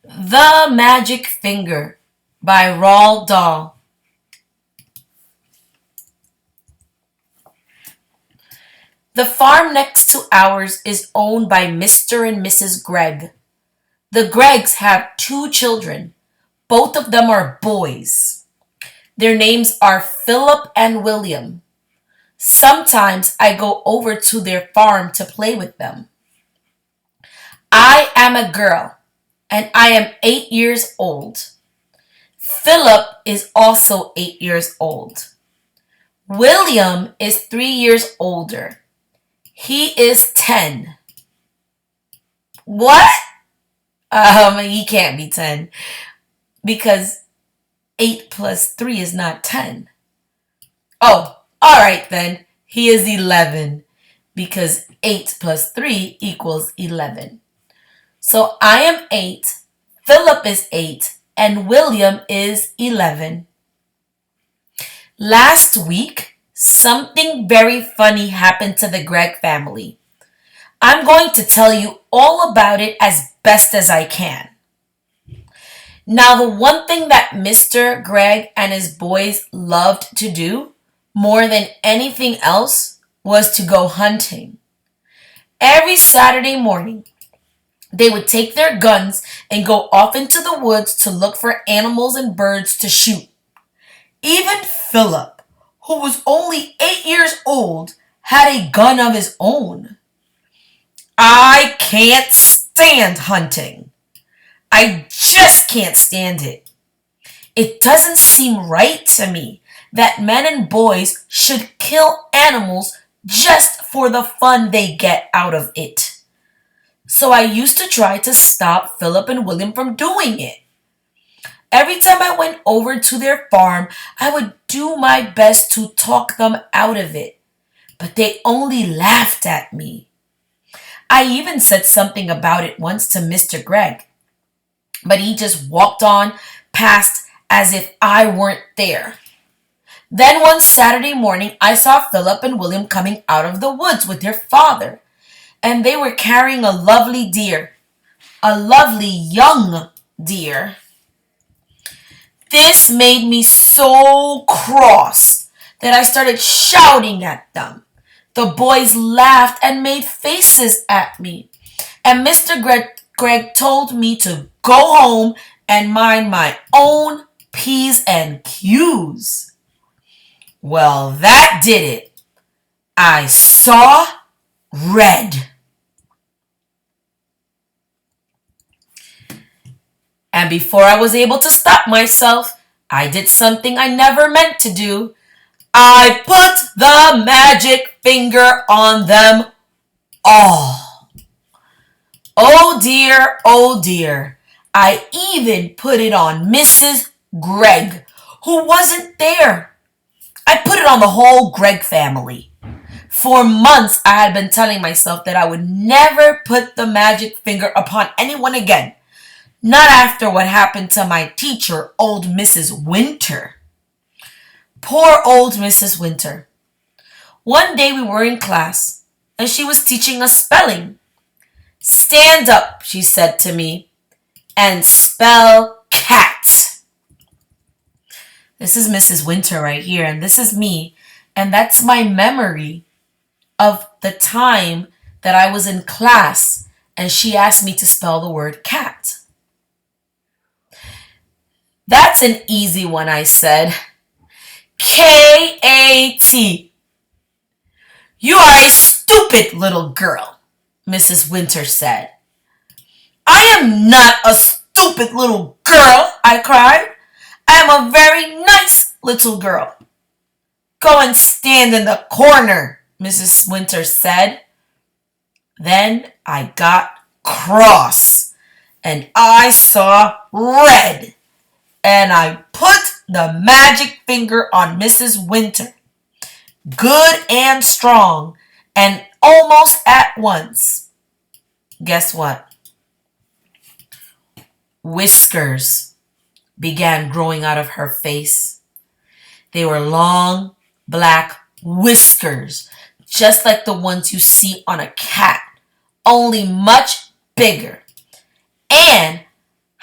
The Magic Finger by Roald Dahl. The farm next to ours is owned by Mr. and Mrs. Gregg. The Greggs have two children. Both of them are boys. Their names are Philip and William. Sometimes I go over to their farm to play with them. I am a girl and I am 8 years old. Philip is also 8 years old. William is 3 years older. He is 10. What? He can't be 10 because 8 plus 3 is not 10. Oh, all right then. He is 11 because 8 plus 3 equals 11. So I am 8, Philip is 8, and William is 11. Last week, something very funny happened to the Gregg family. I'm going to tell you all about it as best as I can. Now, the one thing that Mr. Gregg and his boys loved to do more than anything else was to go hunting. Every Saturday morning, they would take their guns and go off into the woods to look for animals and birds to shoot. Even Philip, who was only 8 years old, had a gun of his own. I can't stand hunting. I just can't stand it. It doesn't seem right to me that men and boys should kill animals just for the fun they get out of it. So I used to try to stop Philip and William from doing it. Every time I went over to their farm, I would do my best to talk them out of it, but they only laughed at me. I even said something about it once to Mr. Gregg, but he just walked on past as if I weren't there. Then one Saturday morning, I saw Philip and William coming out of the woods with their father, and they were carrying a lovely deer, a lovely young deer. This made me so cross that I started shouting at them. The boys laughed and made faces at me. And Mr. Gregg told me to go home and mind my own P's and Q's. Well, that did it. I saw red. And before I was able to stop myself, I did something I never meant to do. I put the magic finger on them all. Oh dear, oh dear. I even put it on Mrs. Gregg, who wasn't there. I put it on the whole Gregg family. For months, I had been telling myself that I would never put the magic finger upon anyone again. Not after what happened to my teacher, old Mrs. Winter. Poor old Mrs. Winter. One day we were in class, and she was teaching us spelling. Stand up, she said to me, and spell cat. This is Mrs. Winter right here, and this is me, and that's my memory of the time that I was in class, and she asked me to spell the word cat. That's an easy one, I said. K-A-T. You are a stupid little girl, Mrs. Winter said. I am not a stupid little girl, I cried. I am a very nice little girl. Go and stand in the corner, Mrs. Winter said. Then I got cross, and I saw red. And I put the magic finger on Mrs. Winter. Good and strong, and almost at once. Guess what? Whiskers began growing out of her face. They were long, black whiskers, just like the ones you see on a cat, only much bigger. And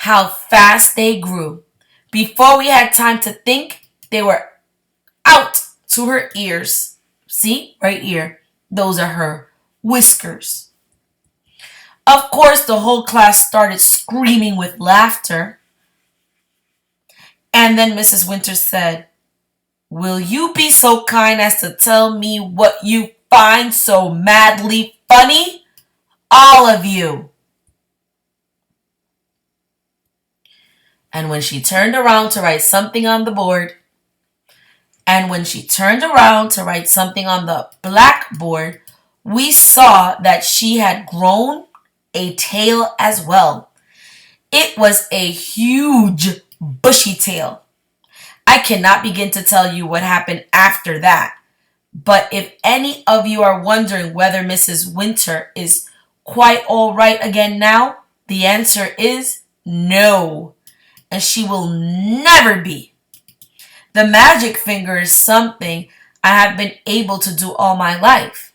how fast they grew. Before we had time to think, they were out to her ears. See, right here. Those are her whiskers. Of course, the whole class started screaming with laughter. And then Mrs. Winters said, "Will you be so kind as to tell me what you find so madly funny? All of you." And when she turned around to write something on the board, and when she turned around to write something on the blackboard, we saw that she had grown a tail as well. It was a huge, bushy tail. I cannot begin to tell you what happened after that. But if any of you are wondering whether Mrs. Winter is quite all right again now, the answer is no. And she will never be. The magic finger is something I have been able to do all my life.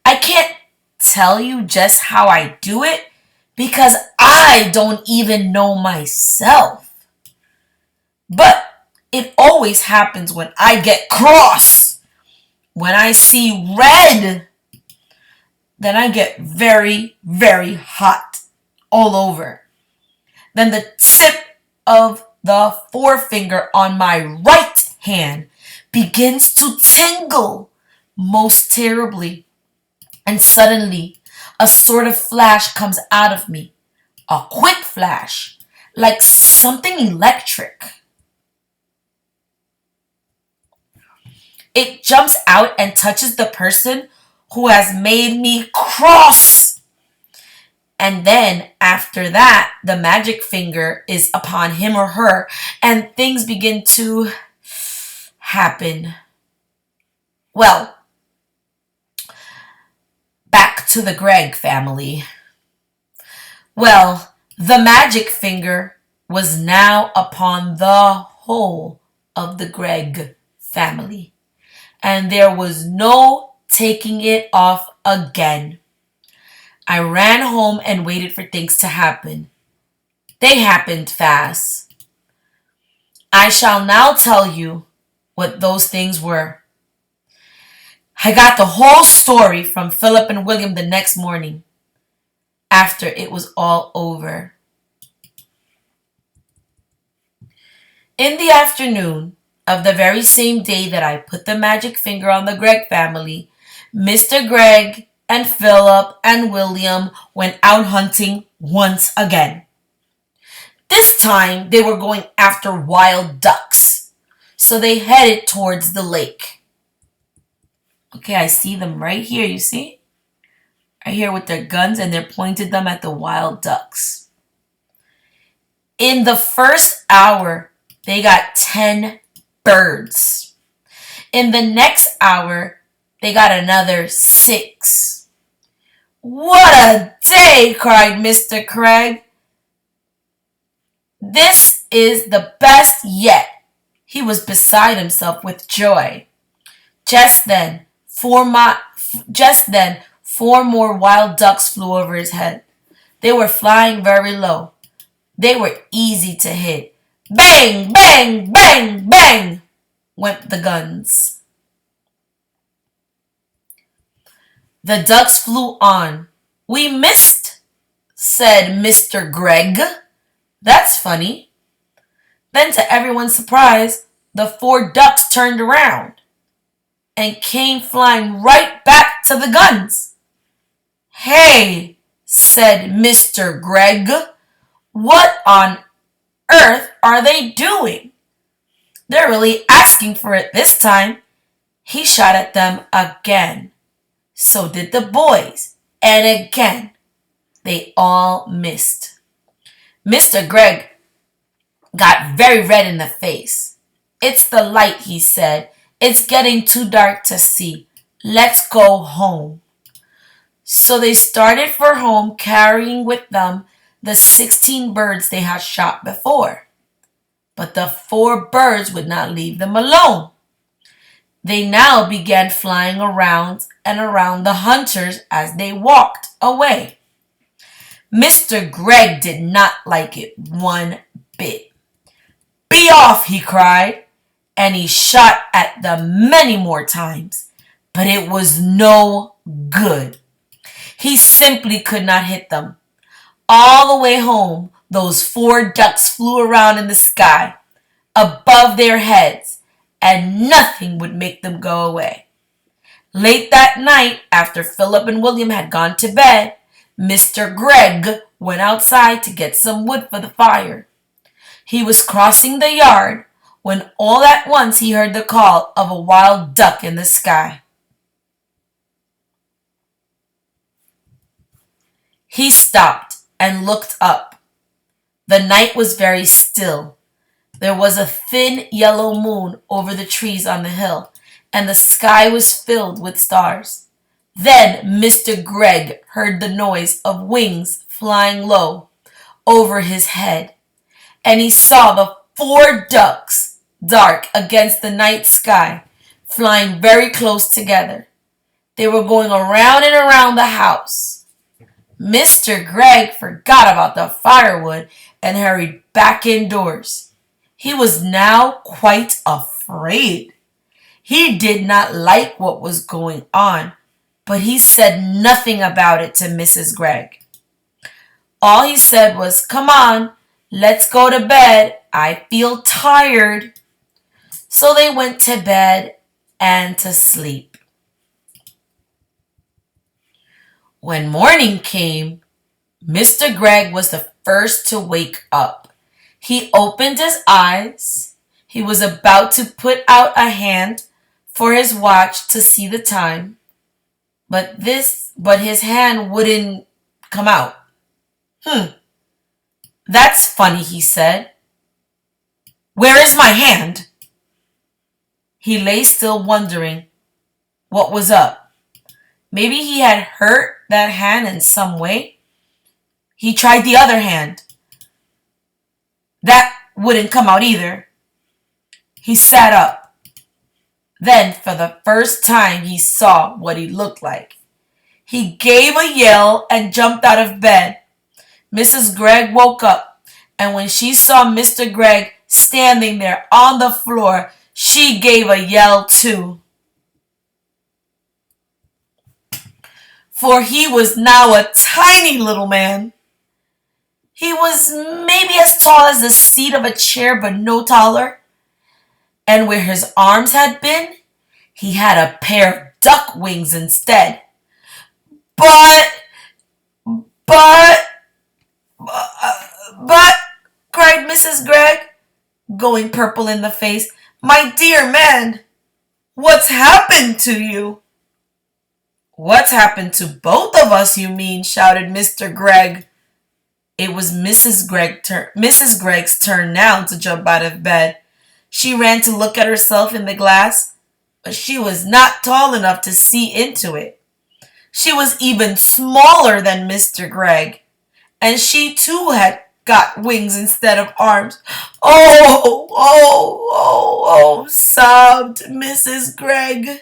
I can't tell you just how I do it because I don't even know myself. But it always happens when I get cross. When I see red, then I get very, very hot all over. Then the tip of the forefinger on my right hand begins to tingle most terribly. And suddenly, a sort of flash comes out of me. A quick flash, like something electric. It jumps out and touches the person who has made me cross. And then after that, the magic finger is upon him or her, and things begin to happen. Well, back to the Gregg family. Well, the magic finger was now upon the whole of the Gregg family, and there was no taking it off again. I ran home and waited for things to happen. They happened fast. I shall now tell you what those things were. I got the whole story from Philip and William the next morning, after it was all over. In the afternoon of the very same day that I put the magic finger on the Gregg family, Mr. Gregg and Philip and William went out hunting once again. This time they were going after wild ducks, so they headed towards the lake. Okay, I see them right here, you see? Right here with their guns, and they're pointed them at the wild ducks. In the first hour, they got 10 birds. In the next hour, they got another 6. "What a day!" cried Mr. Craig. "This is the best yet." He was beside himself with joy. Just then, four more wild ducks flew over his head. They were flying very low. They were easy to hit. Bang, bang, bang, bang went the guns. The ducks flew on. "We missed," said Mr. Gregg. "That's funny." Then, to everyone's surprise, the 4 ducks turned around and came flying right back to the guns. "Hey," said Mr. Gregg, "what on earth are they doing? They're really asking for it this time." He shot at them again. So did the boys. And again, they all missed. Mr. Gregg got very red in the face. "It's the light," he said. "It's getting too dark to see. Let's go home." So they started for home, carrying with them the 16 birds they had shot before. But the 4 birds would not leave them alone. They now began flying around and around the hunters as they walked away. Mr. Gregg did not like it one bit. "Be off," he cried, and he shot at them many more times, but it was no good. He simply could not hit them. All the way home, those four ducks flew around in the sky, above their heads, and nothing would make them go away. Late that night, after Philip and William had gone to bed, Mr. Gregg went outside to get some wood for the fire. He was crossing the yard when all at once he heard the call of a wild duck in the sky. He stopped and looked up. The night was very still. There was a thin yellow moon over the trees on the hill, and the sky was filled with stars. Then Mr. Gregg heard the noise of wings flying low over his head, and he saw the four ducks, dark against the night sky, flying very close together. They were going around and around the house. Mr. Gregg forgot about the firewood and hurried back indoors. He was now quite afraid. He did not like what was going on, but he said nothing about it to Mrs. Gregg. All he said was, "Come on, let's go to bed. I feel tired." So they went to bed and to sleep. When morning came, Mr. Gregg was the first to wake up. He opened his eyes. He was about to put out a hand for his watch to see the time, but his hand wouldn't come out. That's funny," he said. "Where is my hand?" He lay still wondering what was up. Maybe he had hurt that hand in some way. He tried the other hand. That wouldn't come out either. He sat up. Then, for the first time, he saw what he looked like. He gave a yell and jumped out of bed. Mrs. Gregg woke up, and when she saw Mr. Gregg standing there on the floor, she gave a yell too. For he was now a tiny little man. He was maybe as tall as the seat of a chair, but no taller. And where his arms had been, he had a pair of duck wings instead. But, but, but, cried Mrs. Gregg, going purple in the face. "My dear man, what's happened to you?" "What's happened to both of us, you mean?" shouted Mr. Gregg. It was Mrs. Gregg's turn now to jump out of bed. She ran to look at herself in the glass, but she was not tall enough to see into it. She was even smaller than Mr. Gregg, and she too had got wings instead of arms. "Oh, oh, oh, oh," sobbed Mrs. Gregg.